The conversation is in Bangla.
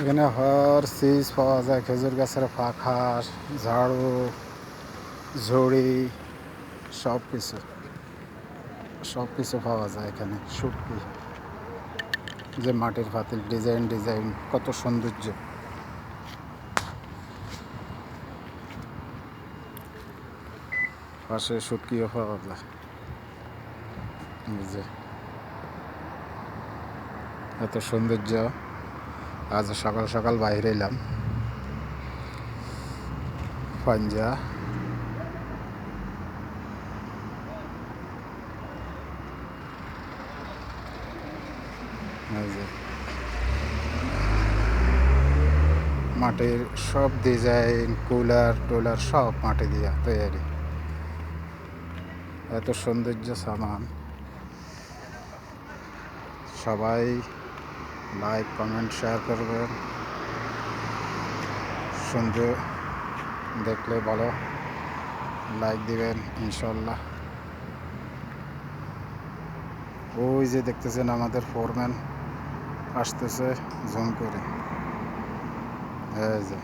এখানে হর চিজ পাওয়া যায়, খেজুর গাছের পাখা, ঝাড়ু, ঝুড়ি, সব কিছু পাওয়া যায় এখানে। শুটকি, যে মাটির পাতিল, ডিজাইন ডিজাইন, কত সৌন্দর্য। পাশে শুটকিও পাওয়া যায়। এই যে এত সৌন্দর্য। আজ সকাল সকাল বাইরে এলাম পাঞ্জা। এই যে মাটির সব ডিজাইন, কুলার টুলার সব মাটি দিয়া তৈরি। এত সৌন্দর্য সামান। সবাই লাইক, কমেন্ট, শেয়ার করবেন। সুন্দর দেখলে ভালো লাইক দিবেন ইনশাল্লাহ। ওই যে দেখতেছেন আমাদের ফোরম্যান আসতেছে জুম করে। এই যে